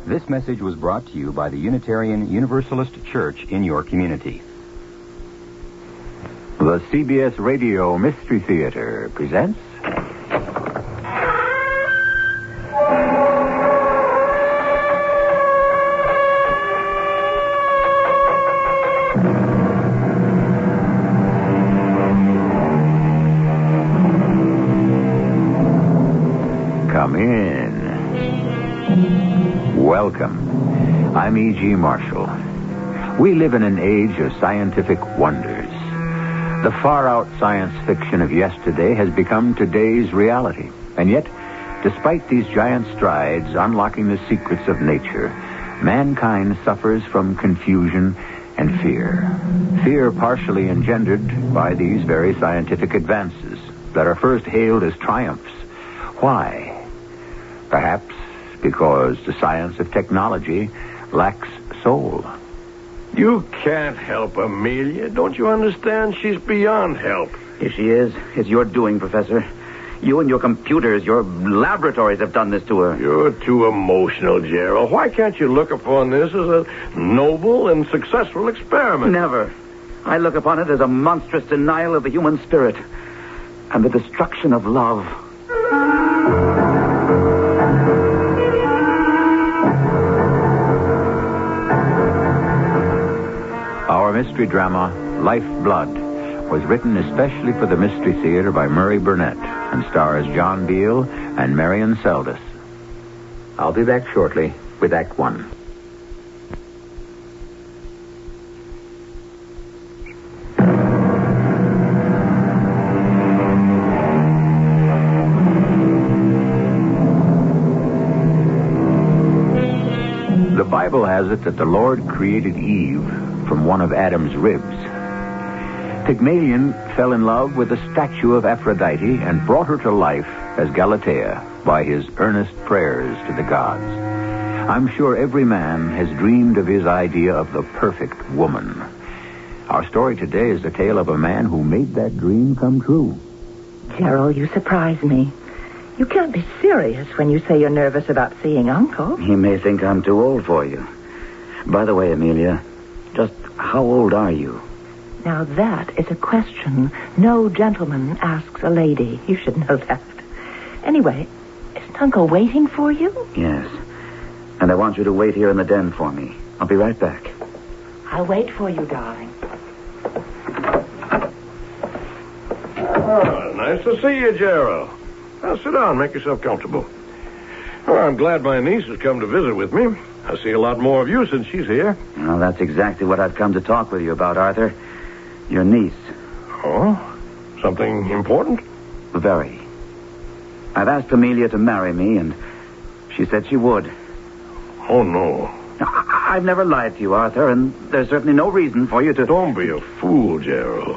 This message was brought to you by the Unitarian Universalist Church in your community. The CBS Radio Mystery Theater presents... Come in. Welcome. I'm E.G. Marshall. We live in an age of scientific wonders. The far-out science fiction of yesterday has become today's reality. And yet, despite these giant strides unlocking the secrets of nature, mankind suffers from confusion and fear. Fear partially engendered by these very scientific advances that are first hailed as triumphs. Why? Perhaps because the science of technology lacks soul. You can't help Amelia. Don't you understand? She's beyond help. If she is, it's your doing, Professor. You and your computers, your laboratories have done this to her. You're too emotional, Gerald. Why can't you look upon this as a noble and successful experiment? Never. I look upon it as a monstrous denial of the human spirit and the destruction of love. Our mystery drama, Life Blood, was written especially for the Mystery Theater by Murray Burnett and stars John Beal and Marion Seldes. I'll be back shortly with Act One. The Bible has it that the Lord created Eve from one of Adam's ribs. Pygmalion fell in love with the statue of Aphrodite and brought her to life as Galatea by his earnest prayers to the gods. I'm sure every man has dreamed of his idea of the perfect woman. Our story today is the tale of a man who made that dream come true. Gerald, you surprise me. You can't be serious when you say you're nervous about seeing Uncle. He may think I'm too old for you. By the way, Amelia, just how old are you? Now that is a question no gentleman asks a lady. You should know that. Anyway, isn't Uncle waiting for you? Yes. And I want you to wait here in the den for me. I'll be right back. I'll wait for you, darling. Oh, nice to see you, Gerald. Now, sit down. Make yourself comfortable. Oh, I'm glad my niece has come to visit with me. I see a lot more of you since she's here. Well, that's exactly what I've come to talk with you about, Arthur. Your niece. Oh? Something important? Very. I've asked Amelia to marry me, and she said she would. Oh, no. I've never lied to you, Arthur, and there's certainly no reason for you to... Don't be a fool, Gerald.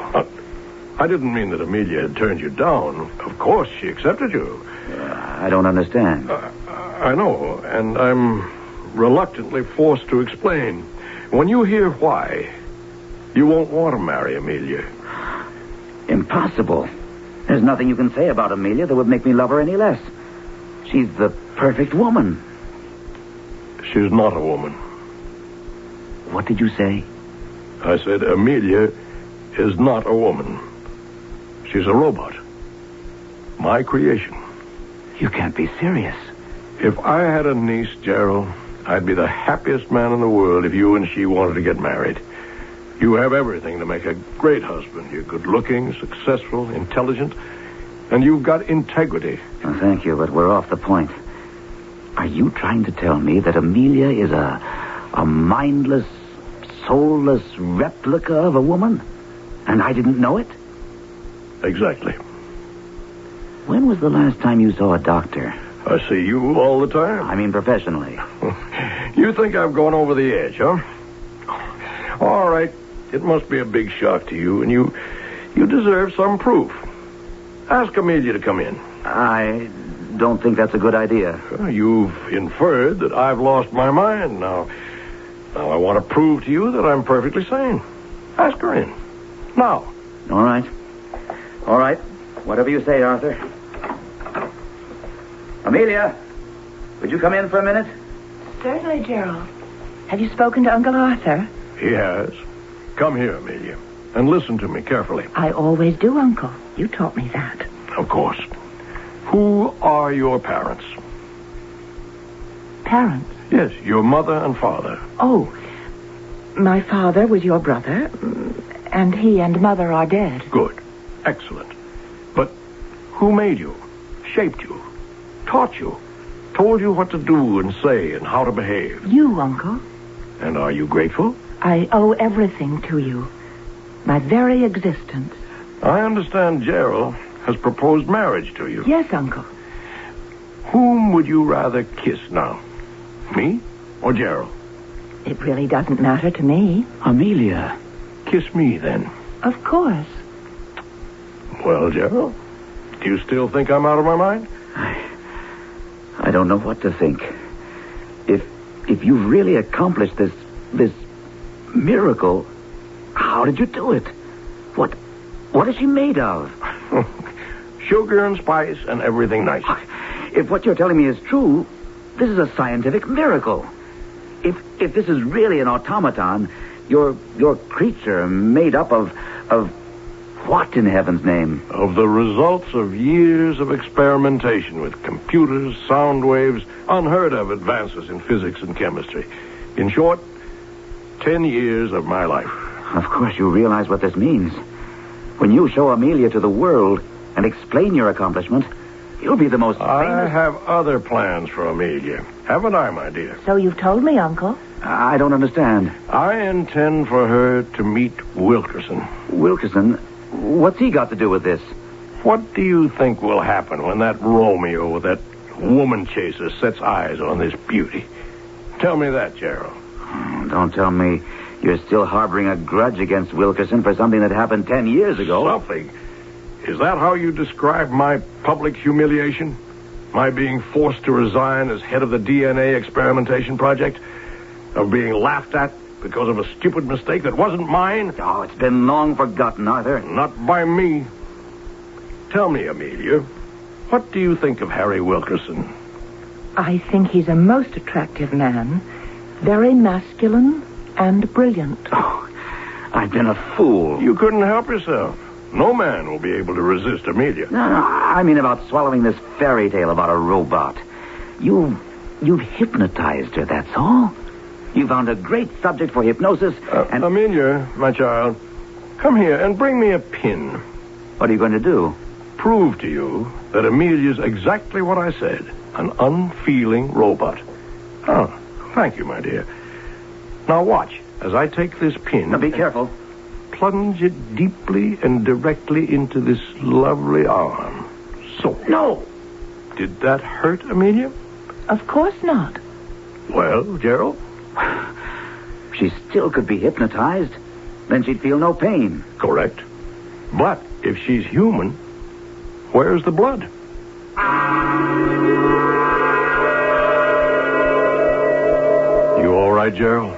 I didn't mean that Amelia had turned you down. Of course, she accepted you. I don't understand. I know, and I'm reluctantly forced to explain. When you hear why, you won't want to marry Amelia. Impossible. There's nothing you can say about Amelia that would make me love her any less. She's the perfect woman. She's not a woman. What did you say? I said Amelia is not a woman. She's a robot. My creation. You can't be serious. If I had a niece, Gerald, I'd be the happiest man in the world if you and she wanted to get married. You have everything to make a great husband. You're good-looking, successful, intelligent, and you've got integrity. Oh, thank you, but we're off the point. Are you trying to tell me that Amelia is a mindless, soulless replica of a woman? And I didn't know it? Exactly. When was the last time you saw a doctor? I see you all the time. I mean professionally. You think I've gone over the edge, huh? All right. It must be a big shock to you, and you deserve some proof. Ask Amelia to come in. I don't think that's a good idea. You've inferred that I've lost my mind. Now I want to prove to you that I'm perfectly sane. Ask her in. Now. All right. All right. Whatever you say, Arthur. Amelia, would you come in for a minute? Certainly, Gerald. Have you spoken to Uncle Arthur? He has. Come here, Amelia, and listen to me carefully. I always do, Uncle. You taught me that. Of course. Who are your parents? Parents? Yes, your mother and father. Oh, my father was your brother, and he and mother are dead. Good. Excellent. But who made you, shaped you, taught you, told you what to do and say and how to behave? You, Uncle. And are you grateful? I owe everything to you. My very existence. I understand Gerald has proposed marriage to you. Yes, Uncle. Whom would you rather kiss now? Me or Gerald? It really doesn't matter to me. Amelia. Kiss me, then. Of course. Well, Gerald, do you still think I'm out of my mind? I don't know what to think. If you've really accomplished this miracle, how did you do it? What is she made of? Sugar and spice and everything nice. If what you're telling me is true, this is a scientific miracle. If this is really an automaton, your creature made up of what in heaven's name? Of the results of years of experimentation with computers, sound waves, unheard of advances in physics and chemistry. In short, 10 years of my life. Of course you realize what this means. When you show Amelia to the world and explain your accomplishment, you'll be the most famous... I have other plans for Amelia. Haven't I, my dear? So you've told me, Uncle. I don't understand. I intend for her to meet Wilkerson. Wilkerson? What's he got to do with this? What do you think will happen when that Romeo, that woman chaser, sets eyes on this beauty? Tell me that, Gerald. Don't tell me you're still harboring a grudge against Wilkerson for something that happened 10 years ago. Something? Is that how you describe my public humiliation? My being forced to resign as head of the DNA experimentation project? Of being laughed at because of a stupid mistake that wasn't mine? Oh, it's been long forgotten, Arthur. Not by me. Tell me, Amelia, what do you think of Harry Wilkerson? I think he's a most attractive man. Very masculine and brilliant. Oh, I've been a fool. You couldn't help yourself. No man will be able to resist Amelia. No, I mean about swallowing this fairy tale about a robot. You've hypnotized her, that's all. You found a great subject for hypnosis, and... Amelia, my child, come here and bring me a pin. What are you going to do? Prove to you that Amelia's exactly what I said. An unfeeling robot. Oh, thank you, my dear. Now watch as I take this pin... Now, be careful. Plunge it deeply and directly into this lovely arm. So. No! Did that hurt, Amelia? Of course not. Well, Gerald? She still could be hypnotized. Then she'd feel no pain. Correct. But if she's human, where's the blood? You all right, Gerald?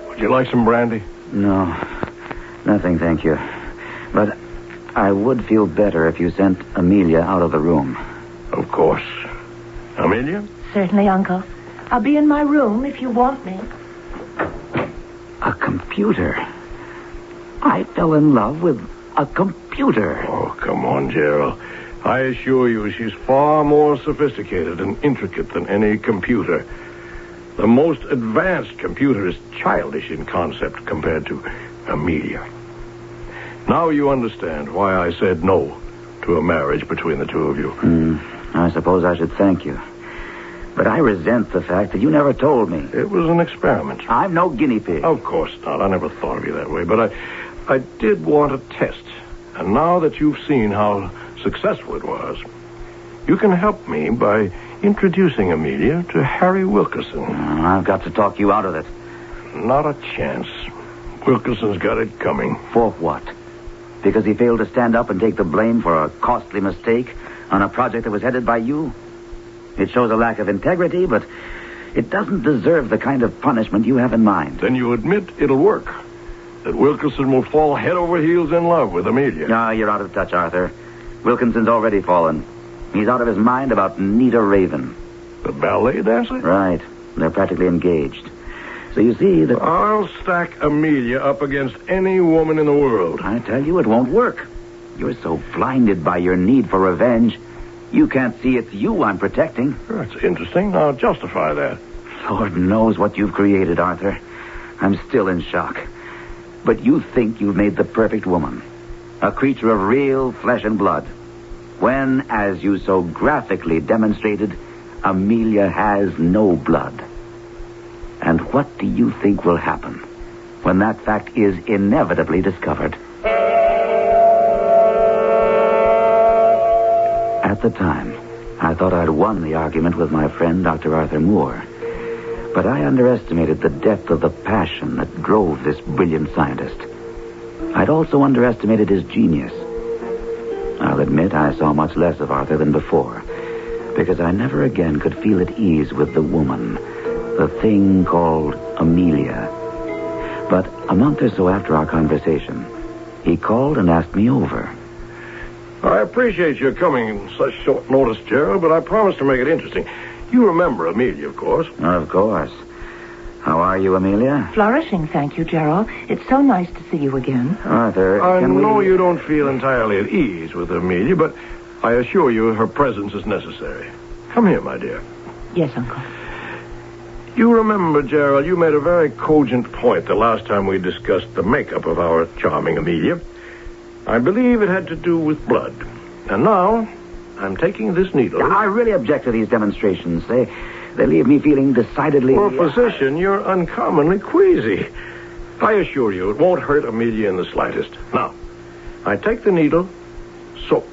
Would you like some brandy? No, nothing, thank you. But I would feel better if you sent Amelia out of the room. Of course. Amelia? Certainly, Uncle. I'll be in my room if you want me. A computer. I fell in love with a computer. Oh, come on, Gerald. I assure you she's far more sophisticated and intricate than any computer. The most advanced computer is childish in concept compared to Amelia. Now you understand why I said no to a marriage between the two of you. I suppose I should thank you. But I resent the fact that you never told me. It was an experiment. I'm no guinea pig. Of course not. I never thought of you that way. But I did want a test. And now that you've seen how successful it was, you can help me by introducing Amelia to Harry Wilkerson. I've got to talk you out of it. Not a chance. Wilkerson's got it coming. For what? Because he failed to stand up and take the blame for a costly mistake on a project that was headed by you? It shows a lack of integrity, but it doesn't deserve the kind of punishment you have in mind. Then you admit it'll work. That Wilkerson will fall head over heels in love with Amelia. No, you're out of touch, Arthur. Wilkinson's already fallen. He's out of his mind about Nita Raven. The ballet dancer? Right. They're practically engaged. So you see that... I'll stack Amelia up against any woman in the world. I tell you, it won't work. You're so blinded by your need for revenge, you can't see it's you I'm protecting. That's interesting. Now, justify that. Lord knows what you've created, Arthur. I'm still in shock. But you think you've made the perfect woman. A creature of real flesh and blood. When, as you so graphically demonstrated, Amelia has no blood. And what do you think will happen when that fact is inevitably discovered? At the time, I thought I'd won the argument with my friend, Dr. Arthur Moore. But I underestimated the depth of the passion that drove this brilliant scientist. I'd also underestimated his genius. I'll admit I saw much less of Arthur than before, because I never again could feel at ease with the woman, the thing called Amelia. But a month or so after our conversation, he called and asked me over. I appreciate your coming in such short notice, Gerald, but I promised to make it interesting. You remember Amelia, of course. Of course. How are you, Amelia? Flourishing, thank you, Gerald. It's so nice to see you again. Arthur, I can know we... you don't feel entirely at ease with Amelia, but I assure you her presence is necessary. Come here, my dear. Yes, Uncle. You remember, Gerald, you made a very cogent point the last time we discussed the makeup of our charming Amelia. I believe it had to do with blood. And now, I'm taking this needle. I really object to these demonstrations. They leave me feeling decidedly... For a physician, you're uncommonly queasy. I assure you, it won't hurt Amelia in the slightest. Now, I take the needle, so,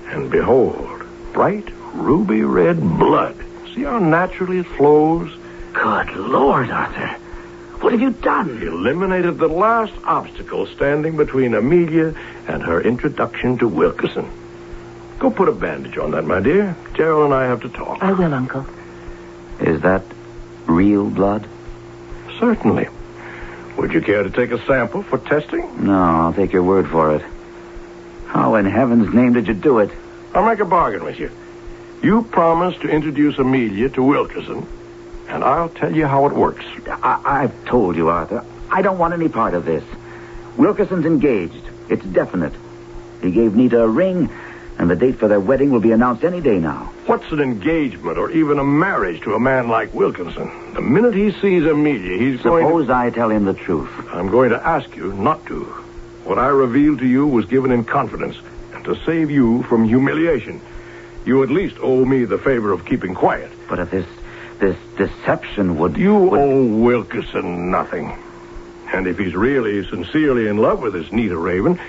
and behold, bright ruby red blood. See how naturally it flows? Good Lord, Arthur. What have you done? Eliminated the last obstacle standing between Amelia and her introduction to Wilkerson. Go put a bandage on that, my dear. Gerald and I have to talk. I will, Uncle. Is that real blood? Certainly. Would you care to take a sample for testing? No, I'll take your word for it. How in heaven's name did you do it? I'll make a bargain with you. You promise to introduce Amelia to Wilkerson, and I'll tell you how it works. I've told you, Arthur. I don't want any part of this. Wilkerson's engaged. It's definite. He gave Nita a ring, and the date for their wedding will be announced any day now. What's an engagement or even a marriage to a man like Wilkerson? The minute he sees Amelia, he's going to... Suppose I tell him the truth. I'm going to ask you not to. What I revealed to you was given in confidence, and to save you from humiliation. You at least owe me the favor of keeping quiet. But if this deception would... You owe Wilkerson nothing. And if he's really, sincerely in love with this Nita Raven,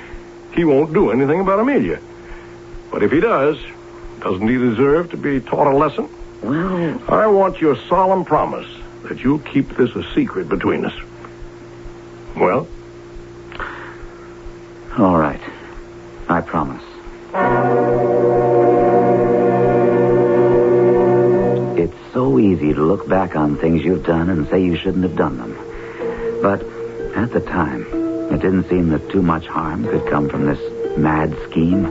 he won't do anything about Amelia. But if he does, doesn't he deserve to be taught a lesson? Well... I want your solemn promise that you'll keep this a secret between us. Well? All right. I promise. It's so easy to look back on things you've done and say you shouldn't have done them. But at the time, it didn't seem that too much harm could come from this mad scheme.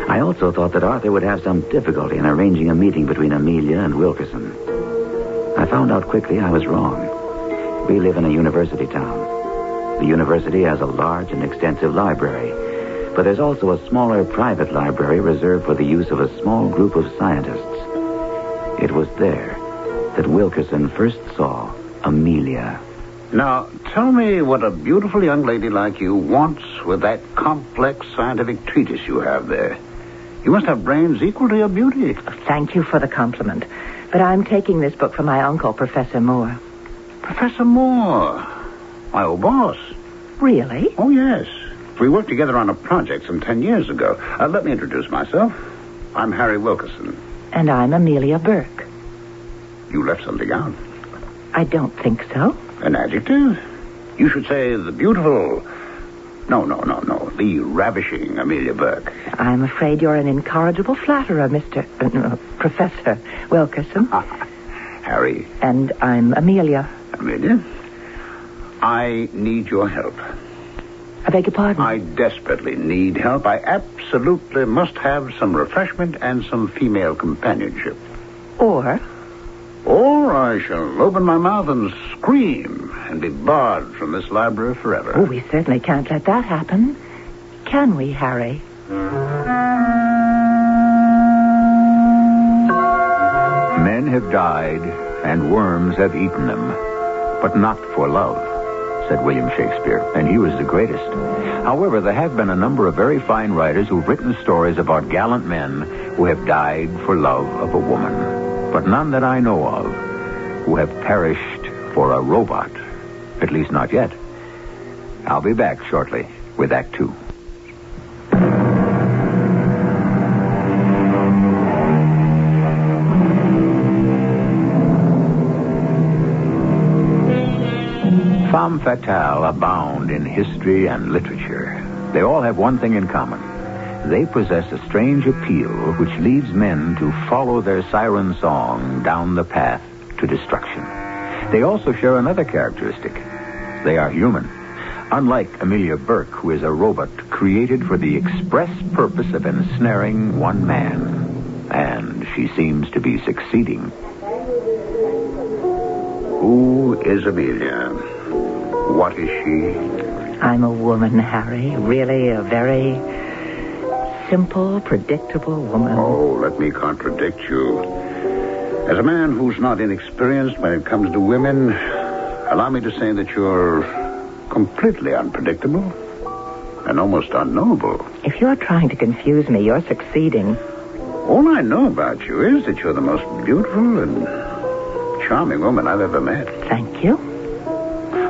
I also thought that Arthur would have some difficulty in arranging a meeting between Amelia and Wilkerson. I found out quickly I was wrong. We live in a university town. The university has a large and extensive library, but there's also a smaller private library reserved for the use of a small group of scientists. It was there that Wilkerson first saw Amelia. Now, tell me what a beautiful young lady like you wants with that complex scientific treatise you have there. You must have brains equal to your beauty. Thank you for the compliment. But I'm taking this book from my uncle, Professor Moore. Professor Moore, my old boss. Really? Oh, yes. We worked together on a project some 10 years ago. Let me introduce myself. I'm Harry Wilkerson. And I'm Amelia Burke. You left something out. I don't think so. An adjective? You should say the beautiful... No. The ravishing Amelia Burke. I'm afraid you're an incorrigible flatterer, Professor Wilkerson. Harry. And I'm Amelia. Amelia? I need your help. I beg your pardon? I desperately need help. I absolutely must have some refreshment and some female companionship. Or Or I shall open my mouth and scream and be barred from this library forever. Oh, we certainly can't let that happen. Can we, Harry? Men have died, and worms have eaten them, but not for love, said William Shakespeare, and he was the greatest. However, there have been a number of very fine writers who've written stories about gallant men who have died for love of a woman, but none that I know of who have perished for a robot, at least not yet. I'll be back shortly with Act 2. Femmes fatales abound in history and literature. They all have one thing in common. They possess a strange appeal which leads men to follow their siren song down the path to destruction. They also share another characteristic. They are human. Unlike Amelia Burke, who is a robot created for the express purpose of ensnaring one man. And she seems to be succeeding. Who is Amelia? What is she? I'm a woman, Harry. Really a very simple, predictable woman. Oh, let me contradict you. As a man who's not inexperienced when it comes to women, allow me to say that you're completely unpredictable and almost unknowable. If you're trying to confuse me, you're succeeding. All I know about you is that you're the most beautiful and charming woman I've ever met. Thank you.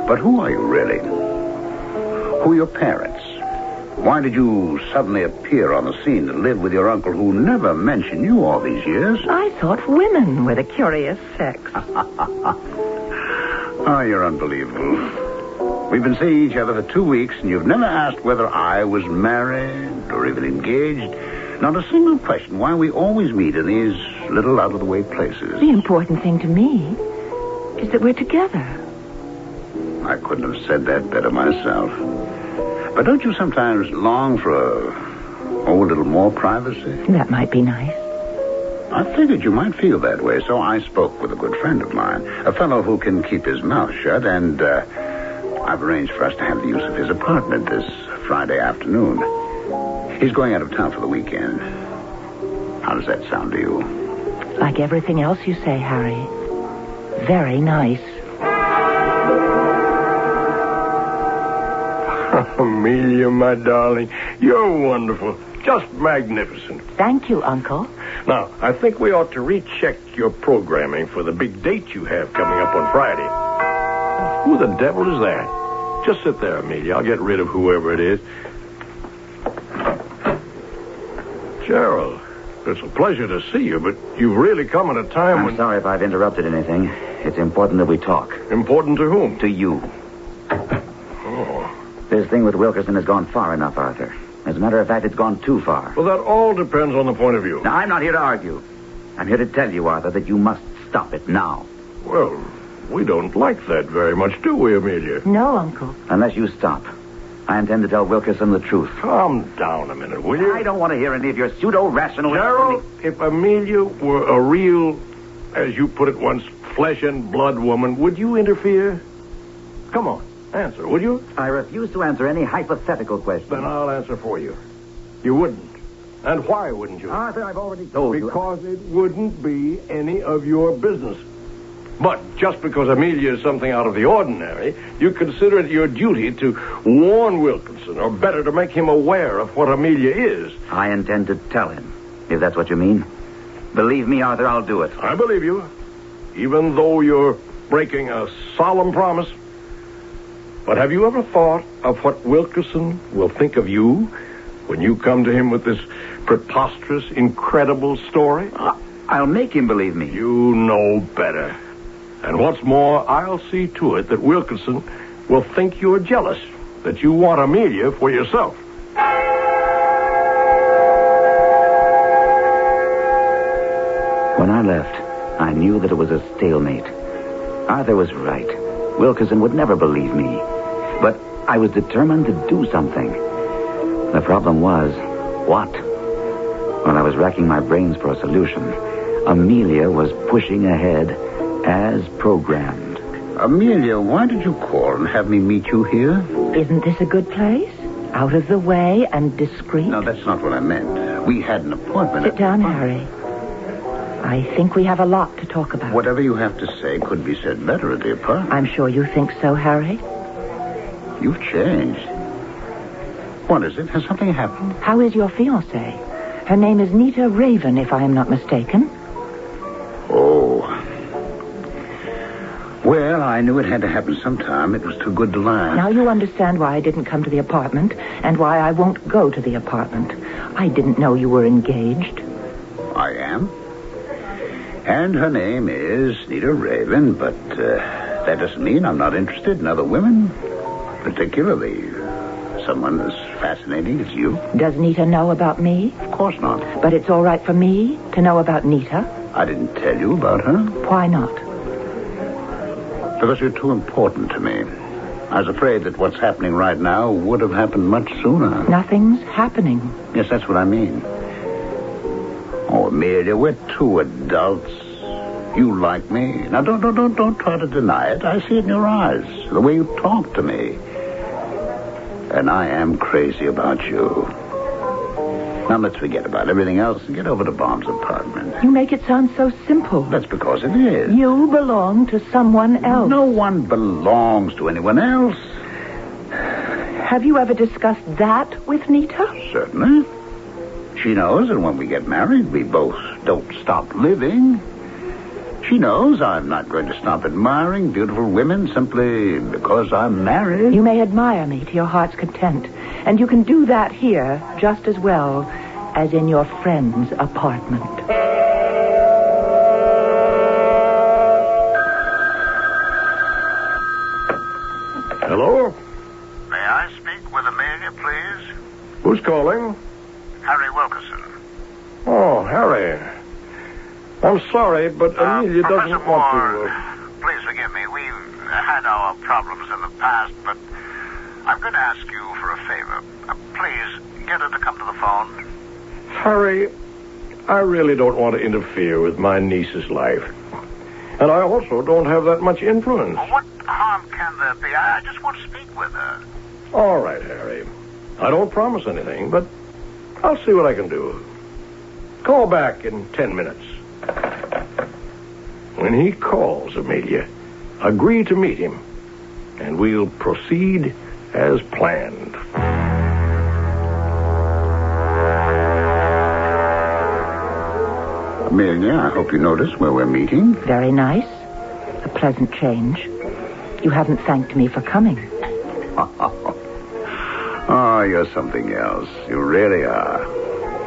But who are you really? Who are your parents? Why did you suddenly appear on the scene to live with your uncle who never mentioned you all these years? I thought women were the curious sex. Oh, you're unbelievable. We've been seeing each other for 2 weeks, and you've never asked whether I was married or even engaged. Not a single question why we always meet in these little out-of-the-way places. The important thing to me is that we're together. I couldn't have said that better myself. But don't you sometimes long for a little more privacy? That might be nice. I figured you might feel that way, so I spoke with a good friend of mine, a fellow who can keep his mouth shut, and I've arranged for us to have the use of his apartment this Friday afternoon. He's going out of town for the weekend. How does that sound to you? Like everything else you say, Harry. Very nice. Amelia, my darling, you're wonderful. Just magnificent. Thank you, Uncle. Now, I think we ought to recheck your programming for the big date you have coming up on Friday. Who the devil is that? Just sit there, Amelia. I'll get rid of whoever it is. Gerald, it's a pleasure to see you, but you've really come at a time when... I'm sorry if I've interrupted anything. It's important that we talk. Important to whom? To you. Oh. This thing with Wilkerson has gone far enough, Arthur. As a matter of fact, it's gone too far. Well, that all depends on the point of view. Now, I'm not here to argue. I'm here to tell you, Arthur, that you must stop it now. Well, we don't like that very much, do we, Amelia? No, Uncle. Unless you stop. I intend to tell Wilkerson the truth. Calm down a minute, will you? I don't want to hear any of your pseudo-rational... Gerald, if Amelia were a real, as you put it once, flesh and blood woman, would you interfere? Come on, answer, would you? I refuse to answer any hypothetical question. Then I'll answer for you. You wouldn't. And why wouldn't you? Arthur, I've already told you... Because it wouldn't be any of your business. But just because Amelia is something out of the ordinary, you consider it your duty to warn Wilkinson, or better, to make him aware of what Amelia is. I intend to tell him, if that's what you mean. Believe me, Arthur, I'll do it. I believe you, even though you're breaking a solemn promise. But have you ever thought of what Wilkinson will think of you when you come to him with this preposterous, incredible story? I'll make him believe me. You know better. And what's more, I'll see to it that Wilkinson will think you're jealous, that you want Amelia for yourself. When I left, I knew that it was a stalemate. Arthur was right. Wilkinson would never believe me. But I was determined to do something. The problem was, what? When I was racking my brains for a solution, Amelia was pushing ahead as programmed. Amelia, why did you call and have me meet you here? Isn't this a good place? Out of the way and discreet? No, that's not what I meant. We had an appointment. Sit down, Harry. I think we have a lot to talk about. Whatever you have to say could be said better at the apartment. I'm sure you think so, Harry. You've changed. What is it? Has something happened? How is your fiancée? Her name is Nita Raven, if I am not mistaken. Oh. Well, I knew it had to happen sometime. It was too good to lie. Now you understand why I didn't come to the apartment and why I won't go to the apartment. I didn't know you were engaged. I am. And her name is Nita Raven, but that doesn't mean I'm not interested in other women, particularly someone as fascinating as you. Does Nita know about me? Of course not. But it's all right for me to know about Nita? I didn't tell you about her. Why not? Because you're too important to me. I was afraid that what's happening right now would have happened much sooner. Nothing's happening. Yes, that's what I mean. Oh, Amelia, we're two adults. You like me. Now, don't try to deny it. I see it in your eyes, the way you talk to me. And I am crazy about you. Now, let's forget about everything else and get over to Bob's apartment. You make it sound so simple. That's because it is. You belong to someone else. No one belongs to anyone else. Have you ever discussed that with Nita? Certainly. She knows that when we get married, we both don't stop living. She knows I'm not going to stop admiring beautiful women simply because I'm married. You may admire me to your heart's content, and you can do that here just as well as in your friend's apartment. Hello? May I speak with Amelia, please? Who's calling? Harry Wilkerson. Oh, Harry. I'm sorry, but Amelia doesn't Professor want Moore, to... please forgive me. We've had our problems in the past, but I'm going to ask you for a favor. Please, get her to come to the phone. Harry, I really don't want to interfere with my niece's life. And I also don't have that much influence. Well, what harm can there be? I just want to speak with her. All right, Harry. I don't promise anything, but I'll see what I can do. Call back in 10 minutes. When he calls, Amelia, agree to meet him, and we'll proceed as planned. Amelia, I hope you notice where we're meeting. Very nice. A pleasant change. You haven't thanked me for coming. Oh, you're something else. You really are.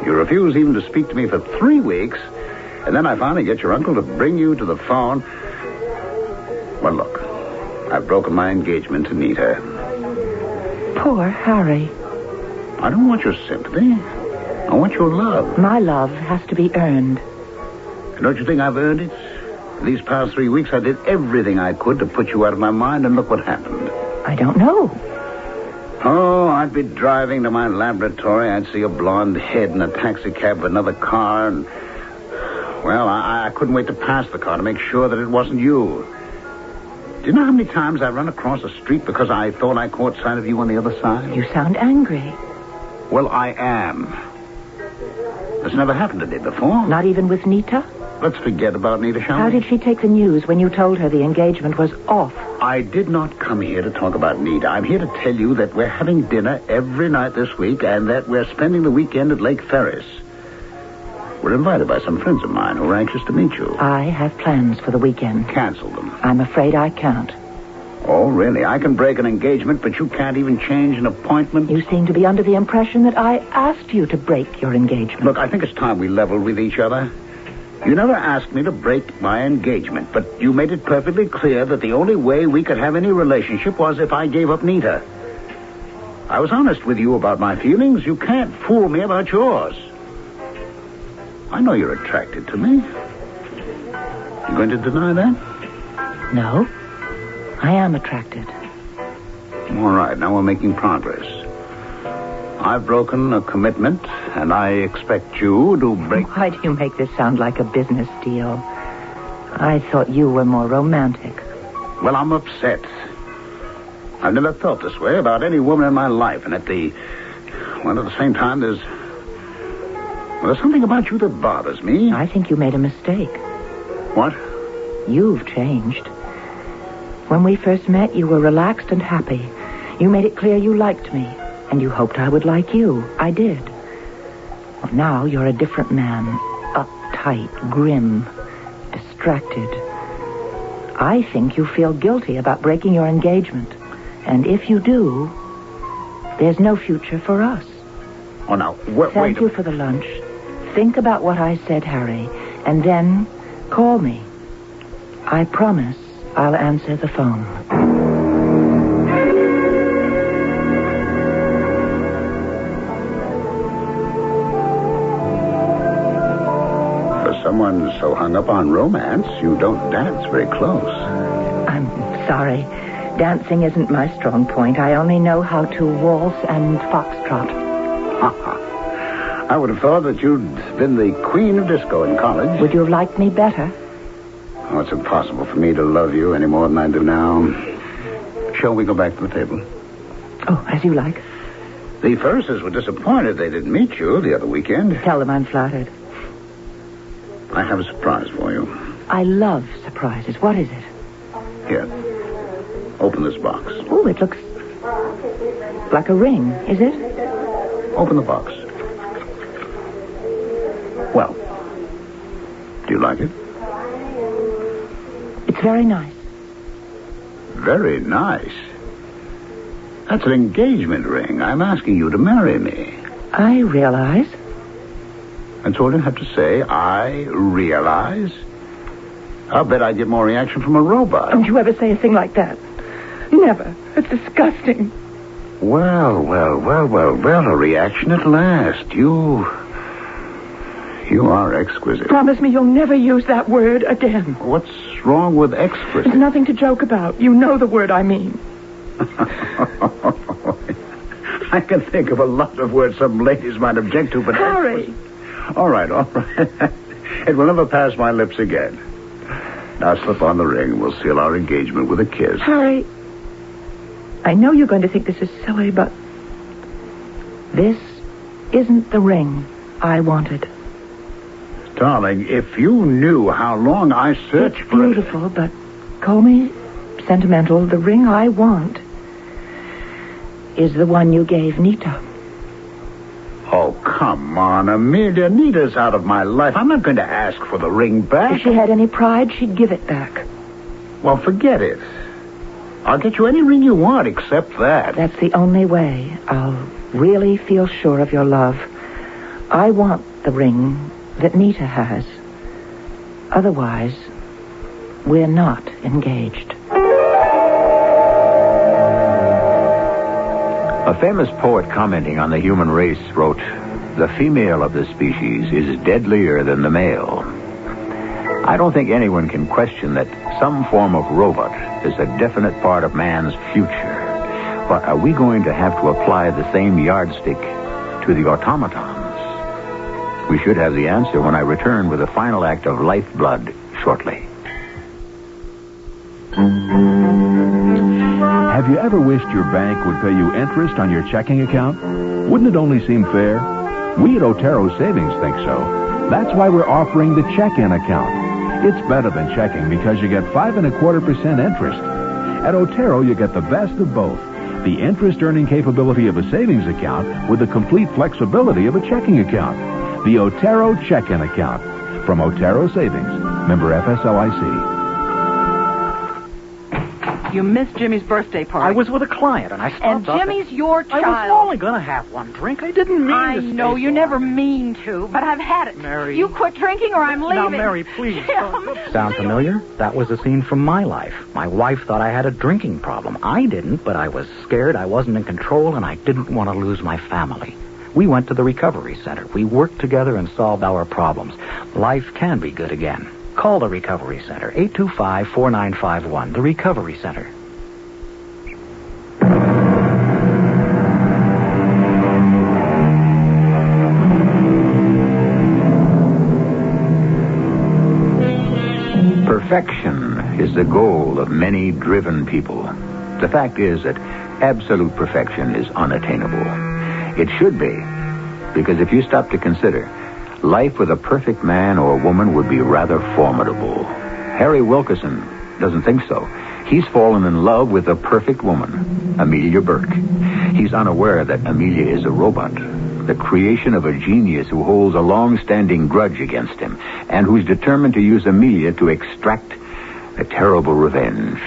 You refuse even to speak to me for 3 weeks, and then I finally get your uncle to bring you to the phone. Well, look, I've broken my engagement to Nita. Poor Harry. I don't want your sympathy. I want your love. My love has to be earned. And don't you think I've earned it? These past 3 weeks, I did everything I could to put you out of my mind, and look what happened. I don't know. Oh, I'd be driving to my laboratory. I'd see a blonde head in a taxi cab with another car, and... Well, I couldn't wait to pass the car to make sure that it wasn't you. Do you know how many times I've run across the street because I thought I caught sight of you on the other side? You sound angry. Well, I am. This never happened to me before. Not even with Nita? Let's forget about Nita, shall we? How did she take the news when you told her the engagement was off? I did not come here to talk about Nita. I'm here to tell you that we're having dinner every night this week and that we're spending the weekend at Lake Ferris. We're invited by some friends of mine who are anxious to meet you. I have plans for the weekend. Cancel them. I'm afraid I can't. Oh, really? I can break an engagement, but you can't even change an appointment? You seem to be under the impression that I asked you to break your engagement. Look, I think it's time we leveled with each other. You never asked me to break my engagement, but you made it perfectly clear that the only way we could have any relationship was if I gave up Nita. I was honest with you about my feelings. You can't fool me about yours. I know you're attracted to me. You going to deny that? No. I am attracted. All right, now we're making progress. I've broken a commitment, and I expect you to break... Why do you make this sound like a business deal? I thought you were more romantic. Well, I'm upset. I've never felt this way about any woman in my life, and at the same time, there's something about you that bothers me. I think you made a mistake. What? You've changed. When we first met, you were relaxed and happy. You made it clear you liked me, and you hoped I would like you. I did. Well, now you're a different man. Uptight, grim, distracted. I think you feel guilty about breaking your engagement. And if you do, there's no future for us. Oh, now, wait. Thank you for the lunch. Think about what I said, Harry, and then call me. I promise I'll answer the phone. For someone so hung up on romance, you don't dance very close. I'm sorry. Dancing isn't my strong point. I only know how to waltz and foxtrot. I would have thought that you'd been the queen of disco in college. Would you have liked me better? Oh, it's impossible for me to love you any more than I do now. Shall we go back to the table? Oh, as you like. The Ferrises were disappointed they didn't meet you the other weekend. Tell them I'm flattered. I have a surprise for you. I love surprises. What is it? Here. Open this box. Oh, it looks like a ring, is it? Open the box. Well, do you like it? It's very nice. Very nice. That's an engagement ring. I'm asking you to marry me. I realize. That's all you have to say. I realize. I'll bet I'd get more reaction from a robot. Don't you ever say a thing like that. Never. It's disgusting. Well, a reaction at last. You are exquisite. Promise me you'll never use that word again. What's wrong with exquisite? There's nothing to joke about. You know the word I mean. I can think of a lot of words some ladies might object to, but... Harry! All right. It will never pass my lips again. Now slip on the ring and we'll seal our engagement with a kiss. Harry, I know you're going to think this is silly, but this isn't the ring I wanted. Darling, if you knew how long I searched for it... It's beautiful, but call me sentimental. The ring I want is the one you gave Nita. Oh, come on, Amelia. Nita's out of my life. I'm not going to ask for the ring back. If she had any pride, she'd give it back. Well, forget it. I'll get you any ring you want except that. That's the only way I'll really feel sure of your love. I want the ring that Nita has. Otherwise, we're not engaged. A famous poet commenting on the human race wrote, "The female of the species is deadlier than the male." I don't think anyone can question that some form of robot is a definite part of man's future. But are we going to have to apply the same yardstick to the automatons? We should have the answer when I return with the final act of Lifeblood shortly. Have you ever wished your bank would pay you interest on your checking account? Wouldn't it only seem fair? We at Otero Savings think so. That's why we're offering the check-in account. It's better than checking because you get 5.25% interest. At Otero, you get the best of both. The interest-earning capability of a savings account with the complete flexibility of a checking account. The Otero check-in account. From Otero Savings. Member FSLIC. You missed Jimmy's birthday party. I was with a client, and I stopped And up Jimmy's your child. I was only going to have one drink. I didn't mean I to stay know you so never long. mean to, but I've had it. Mary. You quit drinking or I'm leaving. Now, Mary, please. Jim. Sound familiar? That was a scene from my life. My wife thought I had a drinking problem. I didn't, but I was scared I wasn't in control, and I didn't want to lose my family. We went to the recovery center. We worked together and solved our problems. Life can be good again. Call the recovery center, 825-4951, the recovery center. Perfection is the goal of many driven people. The fact is that absolute perfection is unattainable. It should be, because if you stop to consider, life with a perfect man or woman would be rather formidable. Harry Wilkerson doesn't think so. He's fallen in love with a perfect woman, Amelia Burke. He's unaware that Amelia is a robot, the creation of a genius who holds a long-standing grudge against him, and who's determined to use Amelia to extract a terrible revenge.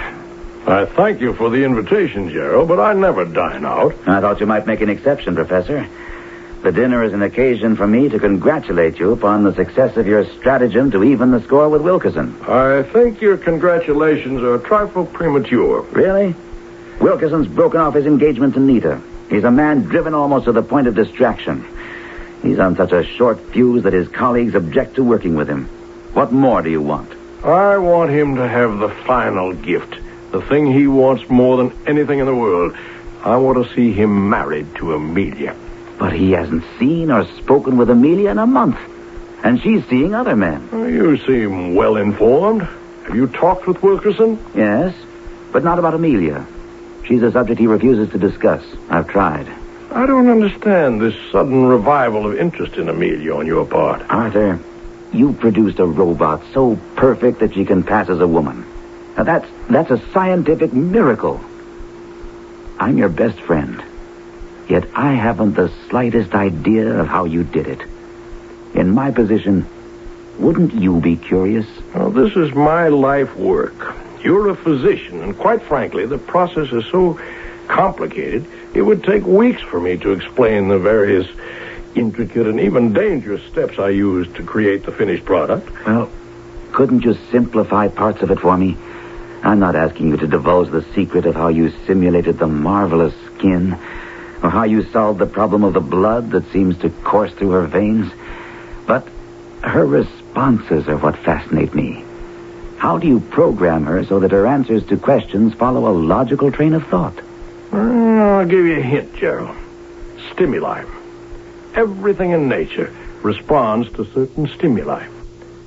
I thank you for the invitation, Gerald, but I never dine out. I thought you might make an exception, Professor. The dinner is an occasion for me to congratulate you upon the success of your stratagem to even the score with Wilkerson. I think your congratulations are a trifle premature. Really? Wilkerson's broken off his engagement to Nita. He's a man driven almost to the point of distraction. He's on such a short fuse that his colleagues object to working with him. What more do you want? I want him to have the final gift, the thing he wants more than anything in the world. I want to see him married to Amelia. But he hasn't seen or spoken with Amelia in a month. And she's seeing other men. You seem well informed. Have you talked with Wilkerson? Yes, but not about Amelia. She's a subject he refuses to discuss. I've tried. I don't understand this sudden revival of interest in Amelia on your part. Arthur, you produced a robot so perfect that she can pass as a woman. Now that's a scientific miracle. I'm your best friend. Yet I haven't the slightest idea of how you did it. In my position, wouldn't you be curious? Well, this is my life work. You're a physician, and quite frankly, the process is so complicated, it would take weeks for me to explain the various intricate and even dangerous steps I used to create the finished product. Well, couldn't you simplify parts of it for me? I'm not asking you to divulge the secret of how you simulated the marvelous skin, or how you solved the problem of the blood that seems to course through her veins. But her responses are what fascinate me. How do you program her so that her answers to questions follow a logical train of thought? I'll give you a hint, Gerald. Stimuli. Everything in nature responds to certain stimuli.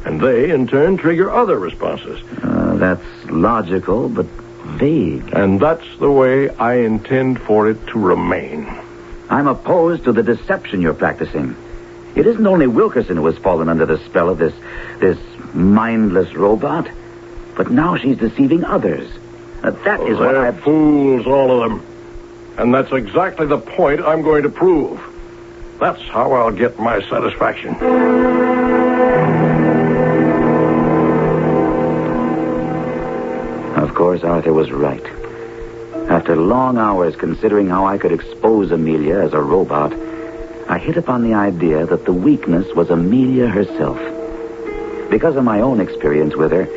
And they, in turn, trigger other responses. That's logical, but vague. And that's the way I intend for it to remain. I'm opposed to the deception you're practicing. It isn't only Wilkerson who has fallen under the spell of this mindless robot, but now she's deceiving others. That is what They're fools, all of them. And that's exactly the point I'm going to prove. That's how I'll get my satisfaction. Of course, Arthur was right. After long hours considering how I could expose Amelia as a robot, I hit upon the idea that the weakness was Amelia herself. Because of my own experience with her,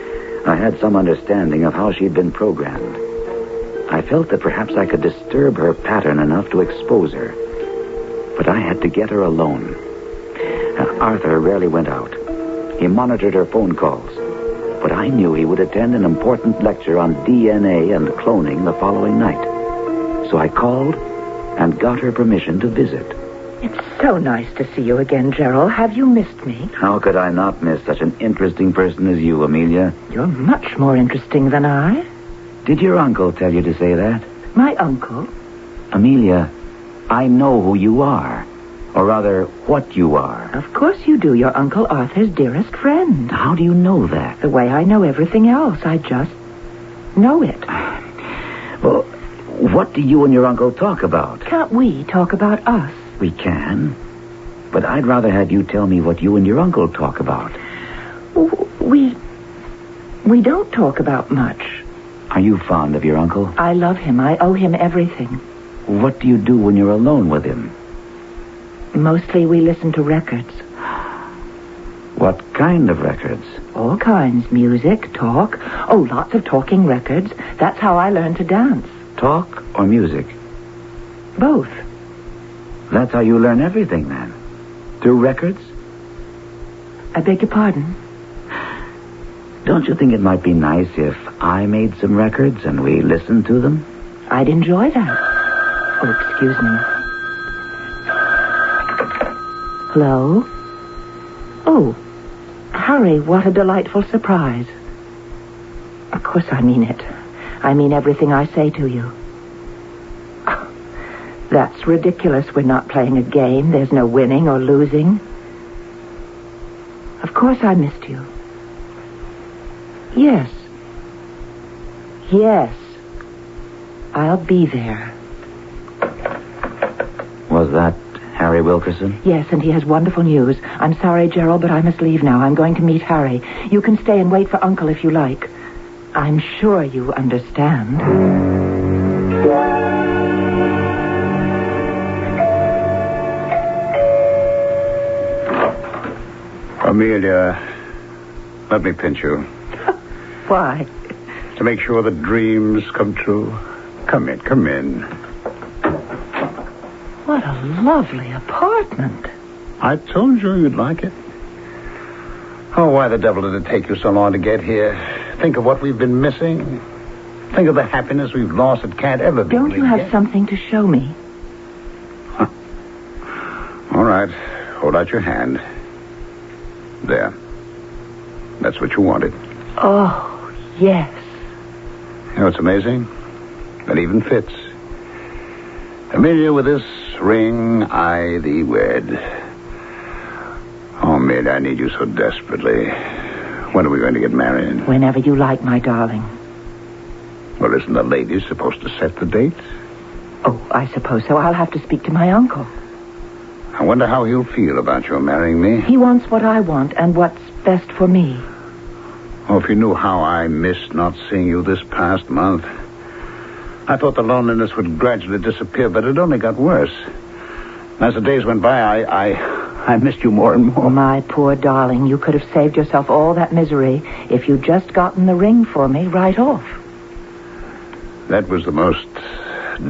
I had some understanding of how she'd been programmed. I felt that perhaps I could disturb her pattern enough to expose her. But I had to get her alone. Arthur rarely went out. He monitored her phone calls. But I knew he would attend an important lecture on DNA and cloning the following night. So I called and got her permission to visit. It's so nice to see you again, Gerald. Have you missed me? How could I not miss such an interesting person as you, Amelia? You're much more interesting than I. Did your uncle tell you to say that? My uncle? Amelia, I know who you are. Or rather, what you are. Of course you do. You're Uncle Arthur's dearest friend. How do you know that? The way I know everything else. I just know it. Well, what do you and your uncle talk about? Can't we talk about us? We can. But I'd rather have you tell me what you and your uncle talk about. We don't talk about much. Are you fond of your uncle? I love him. I owe him everything. What do you do when you're alone with him? Mostly we listen to records. What kind of records? All kinds. Music, talk. Oh, lots of talking records. That's how I learned to dance. Talk or music? Both. That's how you learn everything, then? Through records? I beg your pardon? Don't you think it might be nice if I made some records and we listened to them? I'd enjoy that. Oh, excuse me. Hello? Oh, Harry, what a delightful surprise. Of course I mean it. I mean everything I say to you. That's ridiculous. We're not playing a game. There's no winning or losing. Of course I missed you. Yes. Yes. I'll be there. Was that Harry Wilkerson? Yes, and he has wonderful news. I'm sorry, Gerald, but I must leave now. I'm going to meet Harry. You can stay and wait for Uncle if you like. I'm sure you understand. Amelia, let me pinch you. Why? To make sure the dreams come true. Come in. What a lovely apartment. I told you you'd like it. Oh, why the devil did it take you so long to get here? Think of what we've been missing. Think of the happiness we've lost that can't ever be. Don't you have something to show me? Huh. All right. Hold out your hand. There. That's what you wanted. Oh, yes. You know what's amazing? It even fits. Amelia, with this ring, I thee wed. Oh, Amelia, I need you so desperately. When are we going to get married? Whenever you like, my darling. Well, isn't the lady supposed to set the date? Oh, I suppose so. I'll have to speak to my uncle. I wonder how he'll feel about your marrying me. He wants what I want and what's best for me. Oh, if you knew how I missed not seeing you this past month. I thought the loneliness would gradually disappear, but it only got worse. As the days went by, I missed you more and more. My poor darling, you could have saved yourself all that misery if you'd just gotten the ring for me right off. That was the most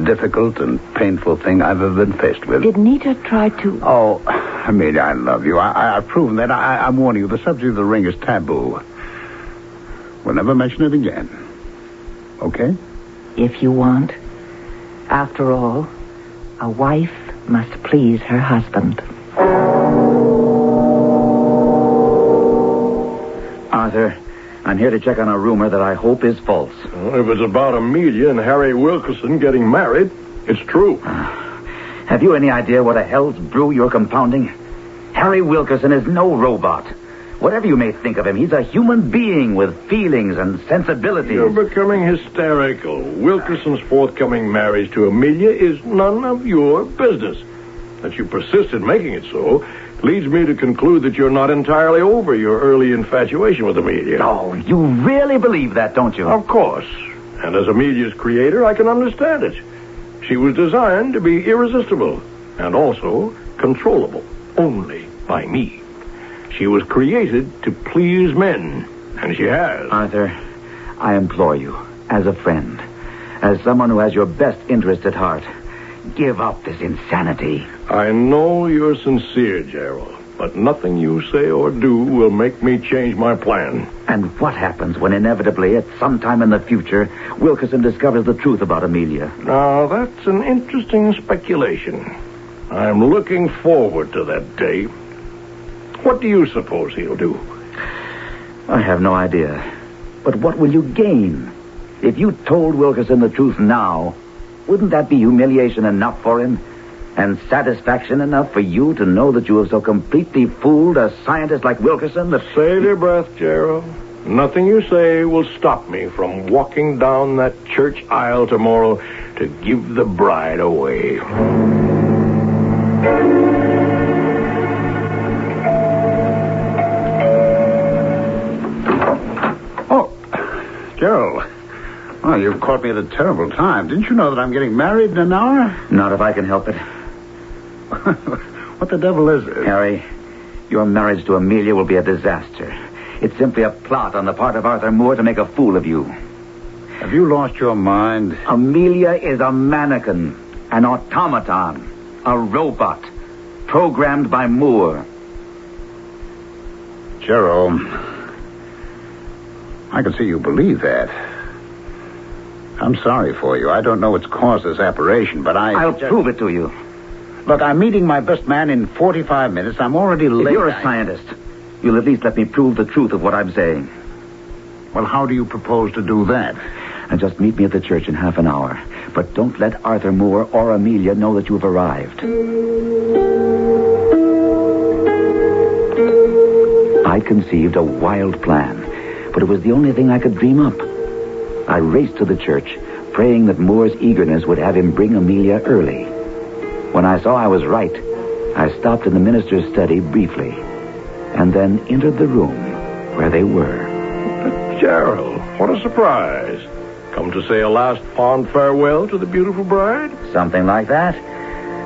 difficult and painful thing I've ever been faced with. Did Nita try to... Oh, Amelia, I love you. I've proven that. I'm warning you, the subject of the ring is taboo. We'll never mention it again. Okay? If you want. After all, a wife must please her husband. Arthur, I'm here to check on a rumor that I hope is false. Well, if it's about Amelia and Harry Wilkerson getting married, it's true. Have you any idea what a hell's brew you're compounding? Harry Wilkerson is no robot. Whatever you may think of him, he's a human being with feelings and sensibilities. You're becoming hysterical. Wilkerson's forthcoming marriage to Amelia is none of your business. That you persist in making it so leads me to conclude that you're not entirely over your early infatuation with Amelia. Oh, you really believe that, don't you? Of course. And as Amelia's creator, I can understand it. She was designed to be irresistible and also controllable only by me. She was created to please men, and she has. Arthur, I implore you, as a friend, as someone who has your best interest at heart, give up this insanity. I know you're sincere, Gerald, but nothing you say or do will make me change my plan. And what happens when inevitably, at some time in the future, Wilkerson discovers the truth about Amelia? Now, that's an interesting speculation. I'm looking forward to that day. What do you suppose he'll do? I have no idea. But what will you gain? If you told Wilkerson the truth now, wouldn't that be humiliation enough for him? And satisfaction enough for you to know that you have so completely fooled a scientist like Wilkerson that... Save your breath, Gerald. Nothing you say will stop me from walking down that church aisle tomorrow to give the bride away. Gerald, oh, you've caught me at a terrible time. Didn't you know that I'm getting married in an hour? Not if I can help it. What the devil is it? Harry, your marriage to Amelia will be a disaster. It's simply a plot on the part of Arthur Moore to make a fool of you. Have you lost your mind? Amelia is a mannequin, an automaton, a robot, programmed by Moore. Gerald, I can see you believe that. I'm sorry for you. I don't know what's caused this aberration, but I'll prove it to you. Look, I'm meeting my best man in 45 minutes. I'm already late. If you're a scientist, you'll at least let me prove the truth of what I'm saying. Well, how do you propose to do that? And just meet me at the church in half an hour. But don't let Arthur Moore or Amelia know that you've arrived. I conceived a wild plan, but it was the only thing I could dream up. I raced to the church, praying that Moore's eagerness would have him bring Amelia early. When I saw I was right, I stopped in the minister's study briefly, and then entered the room where they were. Gerald, what a surprise. Come to say a last fond farewell to the beautiful bride? Something like that.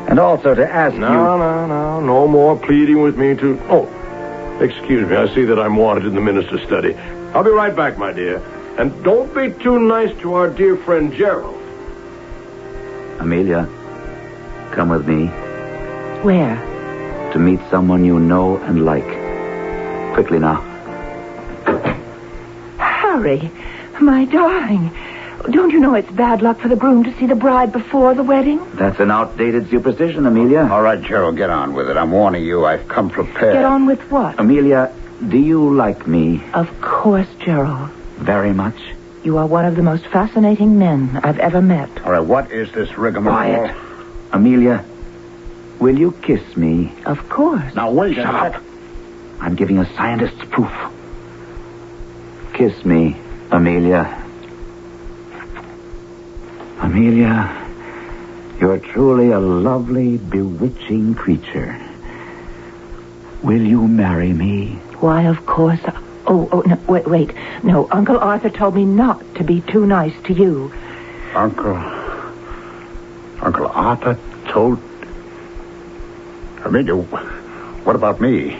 And also to ask No more pleading with me to... Oh, excuse me, I see that I'm wanted in the minister's study. I'll be right back, my dear. And don't be too nice to our dear friend Gerald. Amelia, come with me Where? to meet someone you know and like. Quickly now. Harry, my darling. Don't you know it's bad luck for the groom to see the bride before the wedding? That's an outdated superstition, Amelia. All right, Gerald, get on with it. I'm warning you. I've come prepared. Get on with what? Amelia, do you like me Of course, Gerald. very much? You are one of the most fascinating men I've ever met. All right, what is this rigmarole? Quiet. Amelia, will you kiss me? Of course. Now, wait Shut a minute. up. I'm giving a scientist's proof. Kiss me, Amelia. Amelia, you're truly a lovely, bewitching creature. Will you marry me? Why, of course. Oh, no, wait. No, Uncle Arthur told me not to be too nice to you. Uncle Arthur told... Amelia, what about me?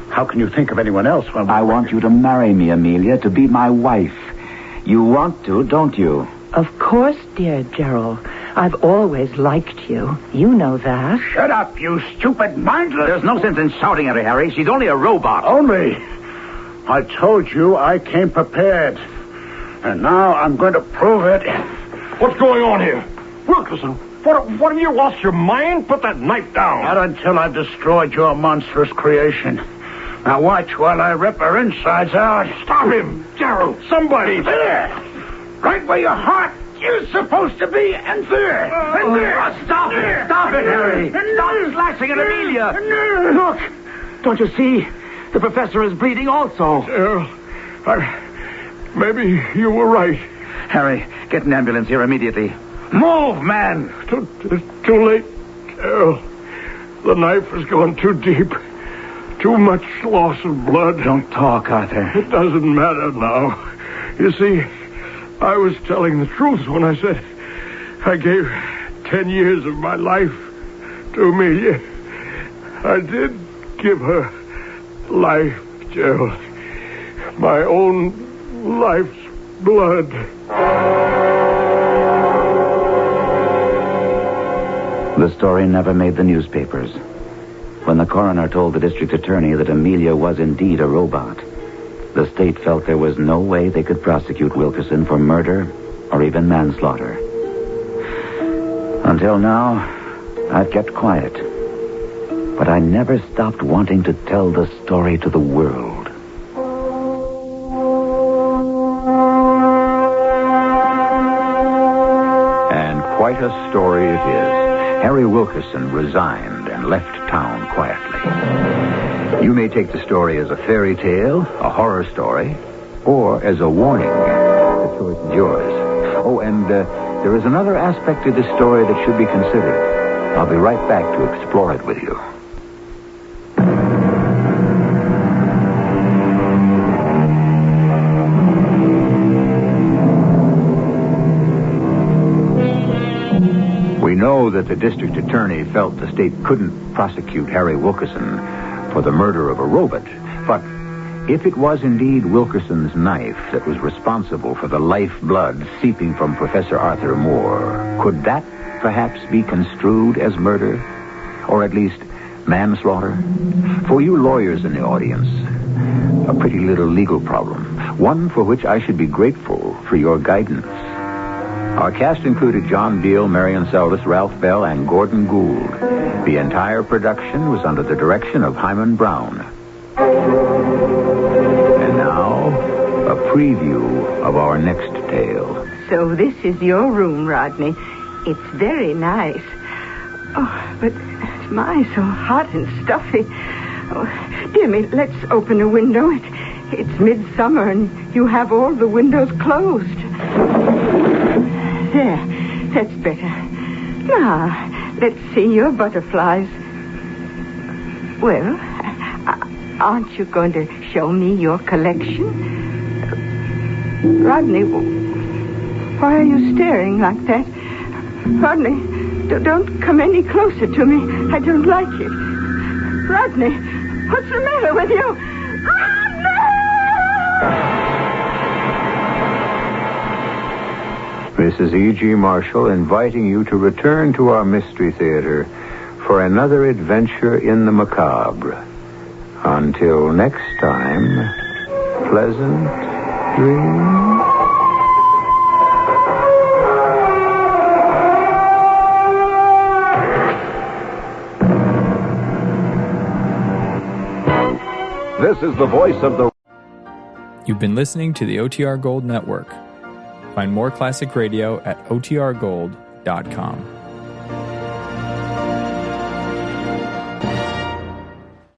How can you think of anyone else when... I want you to marry me, Amelia, to be my wife. You want to, don't you? Of course, dear Gerald. I've always liked you. You know that. Shut up, you stupid mindless... There's no sense in shouting at her, Harry. She's only a robot. Only. I told you I came prepared. And now I'm going to prove it. What's going on here? Wilkerson, what have you lost your mind? Put that knife down. Not until I've destroyed your monstrous creation. Now watch while I rip her insides out. Stop him, Gerald. Somebody. There! Right where your heart is supposed to be, and there! And there! Stop it! Stop it, Harry! Stop slashing at Amelia! Look! Don't you see? The professor is bleeding also. Gerald, maybe you were right. Harry, get an ambulance here immediately. Move, man! Too late, Gerald. The knife has gone too deep. Too much loss of blood. Don't talk, Arthur. It doesn't matter now. You see, I was telling the truth when I said I gave 10 years of my life to Amelia. I did give her life, Gerald. My own life's blood. The story never made the newspapers. When the coroner told the district attorney that Amelia was indeed a robot, the state felt there was no way they could prosecute Wilkerson for murder or even manslaughter. Until now, I've kept quiet. But I never stopped wanting to tell the story to the world. And quite a story it is. Harry Wilkerson resigned and left town quietly. You may take the story as a fairy tale, a horror story, or as a warning. The choice is yours. Oh, and there is another aspect to this story that should be considered. I'll be right back to explore it with you. We know that the district attorney felt the state couldn't prosecute Harry Wilkerson for the murder of a robot. But if it was indeed Wilkerson's knife that was responsible for the lifeblood seeping from Professor Arthur Moore, could that perhaps be construed as murder? Or at least manslaughter? For you lawyers in the audience, a pretty little legal problem. One for which I should be grateful for your guidance. Our cast included John Beale, Marion Seldes, Ralph Bell, and Gordon Gould. The entire production was under the direction of Hyman Brown. And now, a preview of our next tale. So this is your room, Rodney. It's very nice. Oh, but my, so hot and stuffy. Oh, dear me, let's open a window. It's midsummer and you have all the windows closed. There, that's better. Now, let's see your butterflies. Well, aren't you going to show me your collection? Rodney, why are you staring like that? Rodney, don't come any closer to me. I don't like it. Rodney, what's the matter with you? Mrs. E.G. Marshall inviting you to return to our Mystery Theater for another adventure in the macabre. Until next time, pleasant dreams. This is the voice of the... You've been listening to the OTR Gold Network. Find more classic radio at otrgold.com.